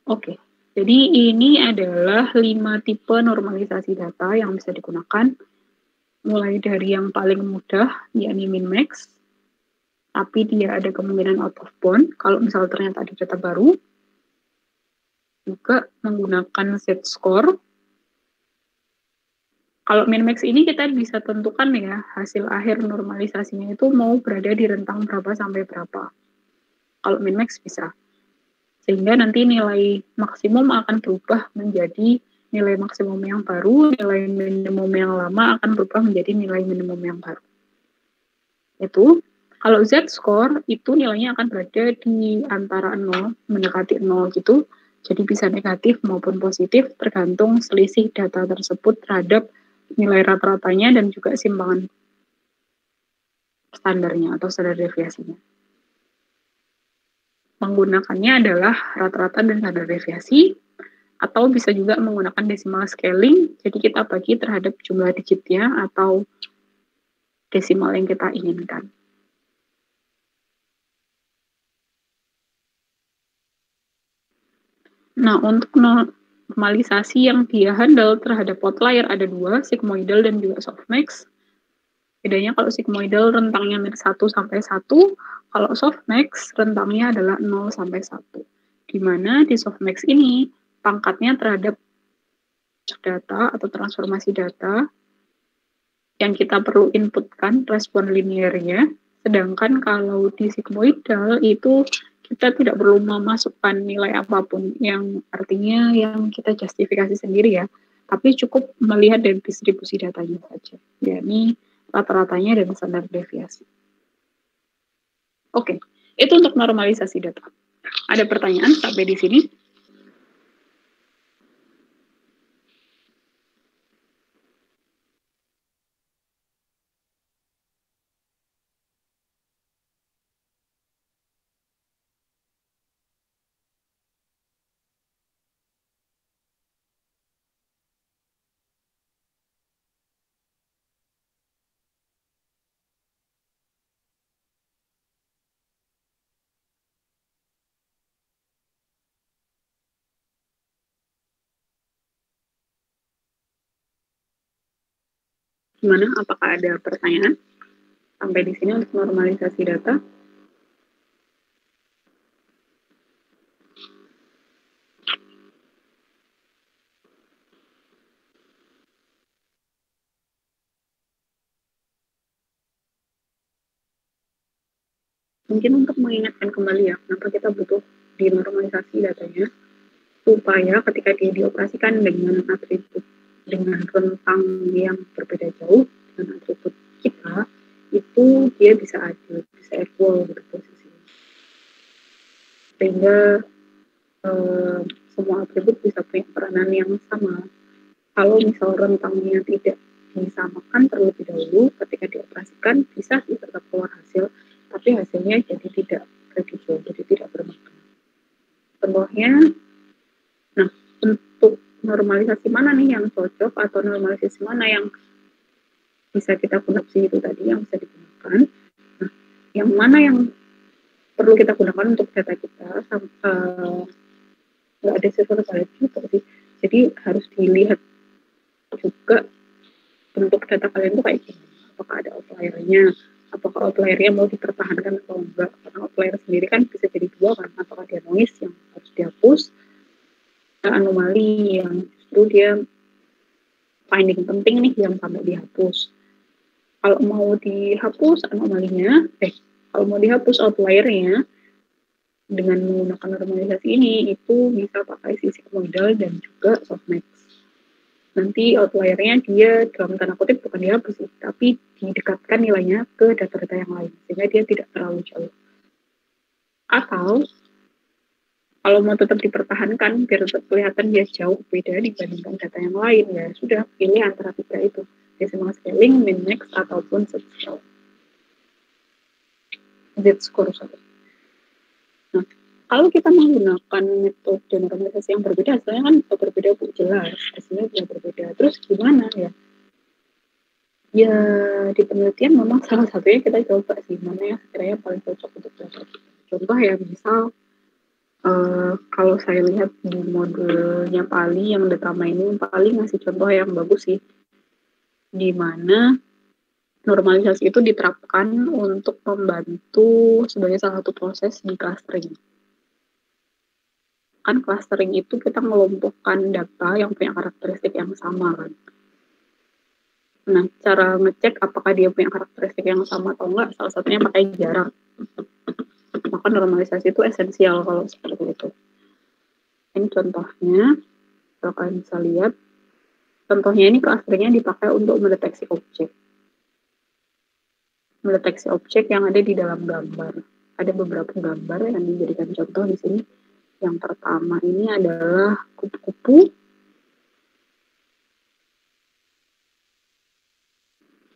Oke, jadi ini adalah 5 tipe normalisasi data yang bisa digunakan, mulai dari yang paling mudah, yakni min-max, tapi dia ada kemungkinan out of bound, kalau misal ternyata ada data baru, juga menggunakan z-score. Kalau min-max ini kita bisa tentukan ya, hasil akhir normalisasinya itu mau berada di rentang berapa sampai berapa. Kalau min-max bisa. Sehingga nanti nilai maksimum akan berubah menjadi nilai maksimum yang baru, nilai minimum yang lama akan berubah menjadi nilai minimum yang baru. Itu, kalau z-score itu nilainya akan berada di antara 0, mendekati 0 gitu, jadi bisa negatif maupun positif tergantung selisih data tersebut terhadap nilai rata-ratanya dan juga simpangan standarnya atau standar deviasinya. Menggunakannya adalah rata-rata dan standar deviasi, atau bisa juga menggunakan decimal scaling, jadi kita bagi terhadap jumlah digitnya atau desimal yang kita inginkan. Nah, untuk normalisasi yang dia handle terhadap outlier ada 2, sigmoidal dan juga softmax. Bedanya kalau sigmoidal rentangnya min 1 sampai 1, kalau softmax rentangnya adalah 0 sampai 1. Di mana di softmax ini pangkatnya terhadap data atau transformasi data yang kita perlu inputkan respon linearnya, sedangkan kalau di sigmoidal itu kita tidak perlu memasukkan nilai apapun, yang artinya yang kita justifikasi sendiri ya, tapi cukup melihat dari distribusi datanya saja, yakni rata-ratanya dan standar deviasi. Oke, itu untuk normalisasi data. Ada pertanyaan sampai di sini? Gimana? Apakah ada pertanyaan sampai di sini untuk normalisasi data? Mungkin untuk mengingatkan kembali ya, kenapa kita butuh dinormalisasi datanya, supaya ketika dia dioperasikan dengan atribut dengan rentang yang berbeda jauh dengan atribut kita, itu dia bisa adil, bisa equal gitu posisinya. Sehingga semua atribut bisa punya peranan yang sama. Kalau misal rentangnya tidak disamakan terlebih dahulu, ketika dioperasikan bisa tetap keluar hasil, tapi hasilnya jadi tidak kredibel, jadi tidak bermakna. Contohnya, nah untuk normalisasi mana nih yang cocok atau normalisasi mana yang bisa kita gunakan itu tadi yang bisa digunakan. Nah, yang mana yang perlu kita gunakan untuk data kita, nggak ada sesuatu lagi gitu sih. Jadi harus dilihat juga bentuk data kalian tuh kayak gimana, apakah ada outlier-nya, apakah outlier-nya mau dipertahankan atau enggak, karena outlier sendiri kan bisa jadi dua kan, apakah dia noise yang harus dihapus, anomali yang justru dia finding penting nih yang sampai dihapus. Kalau mau dihapus anomalinya, kalau mau dihapus outlier-nya dengan menggunakan normalisasi ini, itu bisa pakai sigmoidal dan juga softmax. Nanti outlier-nya dia dalam tanda kutip bukan dihapus sih, tapi didekatkan nilainya ke data-data yang lain, sehingga dia tidak terlalu jauh. Atau kalau mau tetap dipertahankan biar tetap kelihatan dia jauh beda dibandingkan data yang lain, ya sudah pilih antara tiga itu, decimal scaling, min max ataupun z-score. Sorry. Nah, kalau kita menggunakan metode normalisasi yang berbeda, hasilnya kan berbeda Bu, jelas hasilnya bisa berbeda. Terus gimana ya? Ya di penelitian memang salah satunya kita coba sih mana yang sekiranya paling cocok untuk data. Contoh ya misal kalau saya lihat di modelnya Pali yang data mining, Pali ngasih contoh yang bagus sih, di mana normalisasi itu diterapkan untuk membantu sebagai salah satu proses di clustering. Kan clustering itu kita mengelompokkan data yang punya karakteristik yang sama kan. Nah, cara ngecek apakah dia punya karakteristik yang sama atau enggak, salah satunya pakai jarak. Maka normalisasi itu esensial kalau seperti itu. Ini contohnya, kalau kalian bisa lihat, contohnya ini clusteringnya dipakai untuk mendeteksi objek. Mendeteksi objek yang ada di dalam gambar. Ada beberapa gambar yang dijadikan contoh di sini. Yang pertama ini adalah kupu-kupu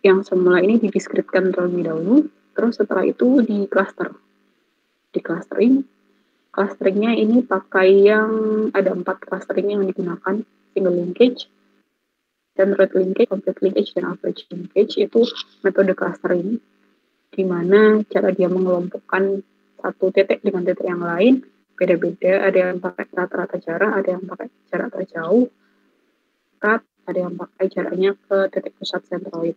yang semula ini dideskripsikan terlebih dahulu, terus setelah itu di cluster. Di clusteringnya ini pakai yang ada 4 clustering yang digunakan, single linkage, centroid linkage, complete linkage, dan average linkage. Itu metode clustering, di mana cara dia mengelompokkan satu titik dengan titik yang lain beda-beda. Ada yang pakai rata-rata jarak, ada yang pakai jarak terjauh, ada yang pakai jaraknya ke titik pusat centroid.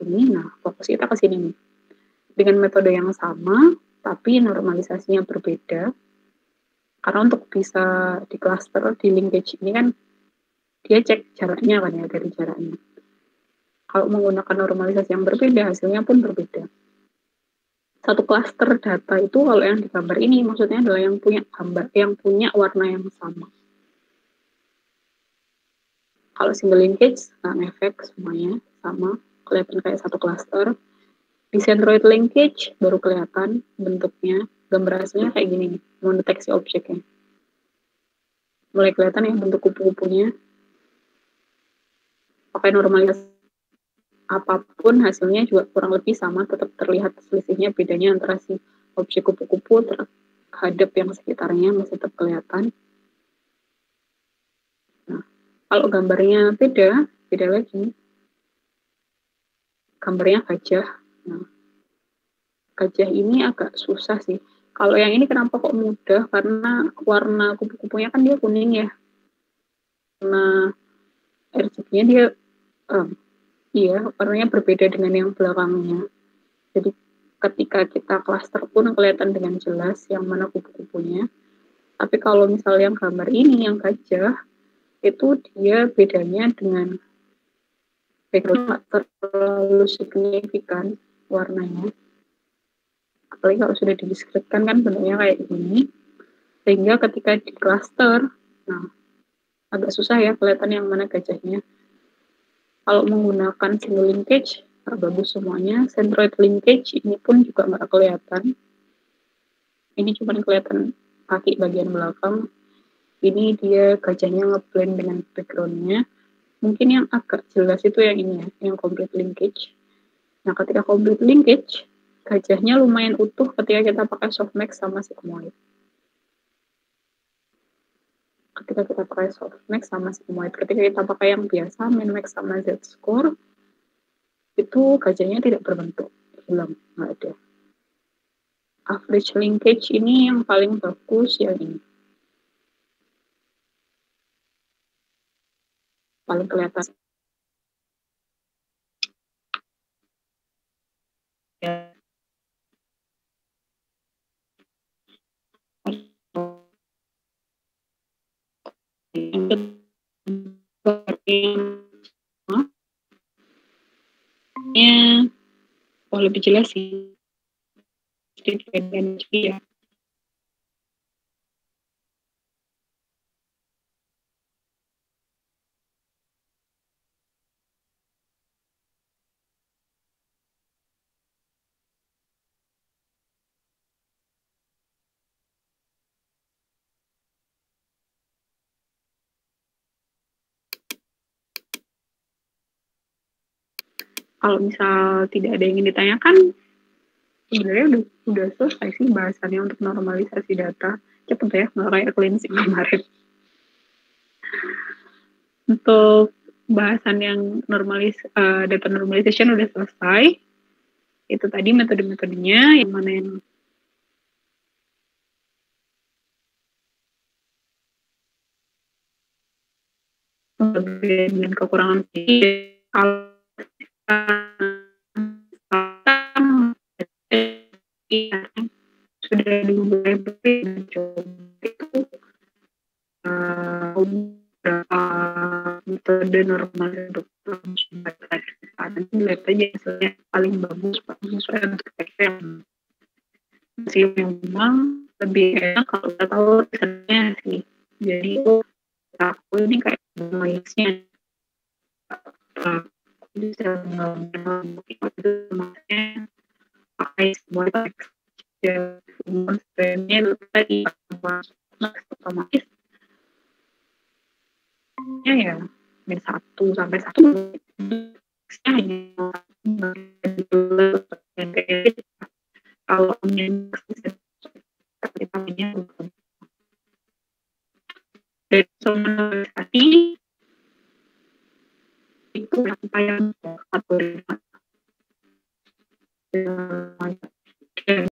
Ini, nah fokus kita ke sini nih. Dengan metode yang sama, tapi normalisasinya berbeda. Karena untuk bisa di cluster, di linkage ini kan dia cek jaraknya kan ya, dari jaraknya. Kalau menggunakan normalisasi yang berbeda, hasilnya pun berbeda. Satu cluster data itu kalau yang di gambar ini maksudnya adalah yang punya gambar, yang punya warna yang sama. Kalau single linkage, nggak ngefek semuanya sama, kelihatan kayak satu cluster. Di centroid linkage baru kelihatan bentuknya, gambar hasilnya kayak gini nih, mendeteksi objeknya. Mulai kelihatan ya bentuk kupu-kupunya. Pakai normalisasi apapun hasilnya juga kurang lebih sama, tetap terlihat selisihnya, bedanya antara si objek kupu-kupu terhadap yang sekitarnya masih tetap kelihatan. Nah, kalau gambarnya beda lagi. Gambarnya gajah. Nah, gajah ini agak susah sih. Kalau yang ini kenapa kok mudah? Karena warna kupu-kupunya kan dia kuning ya. Nah, RGB-nya dia iya, warnanya berbeda dengan yang belakangnya. Jadi ketika kita cluster pun kelihatan dengan jelas yang mana kupu-kupunya. Tapi kalau misalnya yang gambar ini, yang gajah, itu dia bedanya dengan background terlalu signifikan warnanya. Apalagi kalau sudah dideskripsikan kan bentuknya kayak gini, sehingga ketika di cluster, nah agak susah ya kelihatan yang mana gajahnya. Kalau menggunakan single linkage, bagus semuanya. Centroid linkage ini pun juga nggak kelihatan. Ini cuma kelihatan kaki bagian belakang. Ini dia gajahnya ngeblend dengan background-nya. Mungkin yang agak jelas itu yang ini ya, yang complete linkage. Nah, ketika complete linkage, gajahnya lumayan utuh ketika kita pakai softmax sama sigmoid. Ketika kita pakai softmax sama sigmoid, ketika kita pakai yang biasa, minmax sama z-score, itu gajahnya tidak berbentuk, hilang, nggak ada. Average linkage ini yang paling bagus yang ini. paling kelihatan ya. Oh lebih jelas sih ya. Kalau misal tidak ada yang ingin ditanyakan, sebenarnya udah selesai sih bahasannya untuk normalisasi data. Cepet ya, kayak cleansing kemarin. Untuk bahasan yang data normalization udah selesai. Itu tadi metode-metodenya, yang mana yang dengan kekurangan kalau sudah dimulai itu beberapa metode normal untuk lihat aja hasilnya paling bagus sesuai untuk yang memang lebih enak kalau udah tahu hasilnya sih. Jadi aku ini kayak noise-nya bisa itu maksudnya pakai semua teks ya monsternya tadi otomatis ya min 1 sampai 1 kalau dari normalisasi itu yang